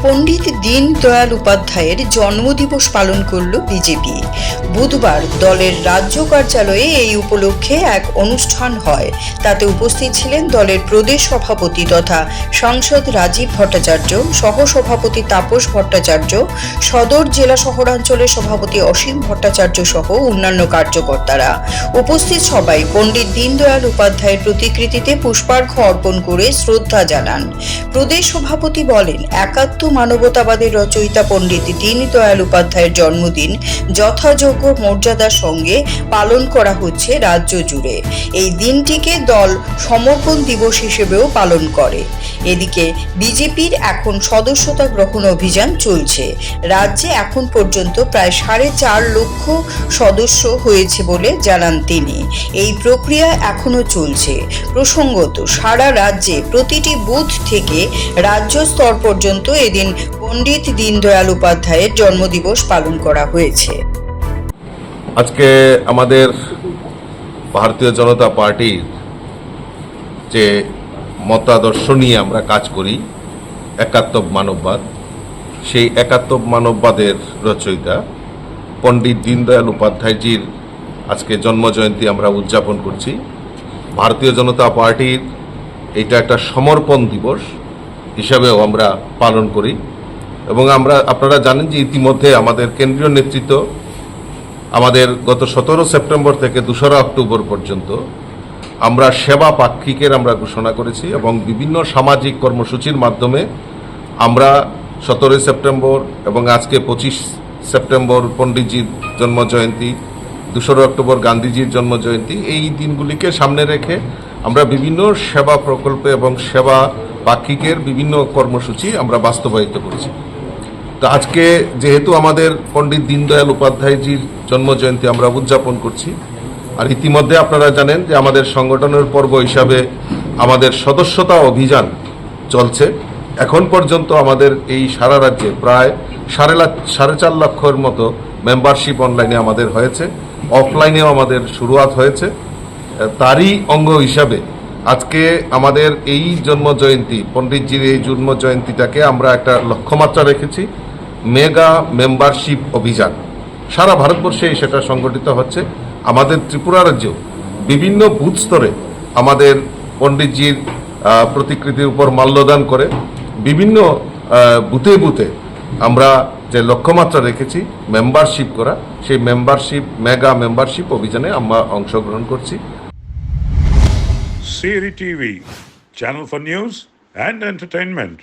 পণ্ডিত দীনদয়াল উপাধ্যায়ের জন্মদিবস পালন করল বিজেপি। বুধবার দলের রাজ্য কার্যালয়ে এই উপলক্ষে এক অনুষ্ঠান হয়। তাতে উপস্থিত ছিলেন দলের প্রদেশ সভাপতি তথা সাংসদ রাজীব ভট্টাচার্য, সহসভাপতি তাপস ভট্টাচার্য, সদর জেলা শহরাঞ্চলের সভাপতি অসীম ভট্টাচার্য সহ অন্যান্য কার্যকর্তারা। উপস্থিত সবাই পণ্ডিত দীনদয়াল উপাধ্যায়ের প্রতিকৃতিতে পুষ্পার্ঘ্য অর্পণ করে শ্রদ্ধা জানান। প্রদেশ সভাপতি বলেন, একাত্ম মানবতাবাদের রচয়িতা পণ্ডিত দীনদয়াল উপাধ্যায়ের জন্মদিন যথাযোগ্য মর্যাদার সঙ্গে পালন করা হচ্ছে রাজ্য জুড়ে। এই দিনটিকে দল সমর্পণ দিবস হিসেবেও পালন করে। এদিকে বিজেপির এখন সদস্যতা গ্রহণ অভিযান চলছে। রাজ্যে এখন পর্যন্ত প্রায় 4.5 লক্ষ সদস্য হয়েছে বলে জানান তিনি। এই প্রক্রিয়া এখনো চলছে। প্রসঙ্গত, সারা রাজ্যে প্রতিটি বুথ থেকে রাজ্য স্তর পর্যন্ত এদিন পণ্ডিত দীনদয়াল উপাধ্যায়ের জন্মদিবস পালন করা হয়েছে। আজকে আমাদের ভারতীয় জনতা পার্টির যে মতাদর্শ নিয়ে আমরা কাজ করি, একাত্ম মানববাদ, সেই একাত্ম মানববাদের রচয়িতা পণ্ডিত দীনদয়াল উপাধ্যায়জির আজকে জন্মজয়ন্তী আমরা উদযাপন করছি। ভারতীয় জনতা পার্টির এটা একটা সমর্পণ দিবস হিসাবেও আমরা পালন করি এবং আপনারা জানেন যে ইতিমধ্যে আমাদের কেন্দ্রীয় নেতৃত্ব আমাদের গত 17 সেপ্টেম্বর থেকে 2রা অক্টোবর পর্যন্ত আমরা সেবা পাক্ষিকের আমরা ঘোষণা করেছি এবং বিভিন্ন সামাজিক কর্মসূচির মাধ্যমে আমরা 17 সেপ্টেম্বর এবং আজকে 25 সেপ্টেম্বর পণ্ডিতজির জন্মজয়ন্তী, 2রা অক্টোবর গান্ধীজির জন্মজয়ন্তী, এই দিনগুলিকে সামনে রেখে আমরা বিভিন্ন সেবা প্রকল্প এবং সেবা পাক্ষিকের বিভিন্ন কর্মসূচি আমরা বাস্তবায়িত করছি। তো আজকে যেহেতু আমাদের পণ্ডিত দীনদয়াল উপাধ্যায়জির জন্মজয়ন্তী আমরা উদযাপন করছি, আর ইতিমধ্যে আপনারা জানেন যে আমাদের সংগঠনের পর্ব হিসাবে আমাদের সদস্যতা অভিযান চলছে। এখন পর্যন্ত আমাদের এই সারা রাজ্যে প্রায় 4.5 লক্ষের মতো মেম্বারশিপ অনলাইনে আমাদের হয়েছে, অফলাইনেও আমাদের শুরুয়াত হয়েছে। তারই অঙ্গ হিসাবে আজকে আমাদের এই জন্মজয়ন্তী, পণ্ডিতজির এই জন্মজয়ন্তীটাকে আমরা একটা লক্ষ্যমাত্রা রেখেছি, মেগা মেম্বারশিপ অভিযান। সারা ভারতবর্ষে সেটা সংগঠিত হচ্ছে। আমাদের ত্রিপুরা রাজ্যেও বিভিন্ন বুথ স্তরে আমাদের পণ্ডিতজির প্রতিকৃতির উপর মাল্যদান করে বিভিন্ন বুথে বুথে আমরা যে লক্ষ্যমাত্রা রেখেছি মেম্বারশিপ করা, সেই মেম্বারশিপ মেগা মেম্বারশিপ অভিযানে আমরা অংশগ্রহণ করছি। CRI TV, channel for news and entertainment.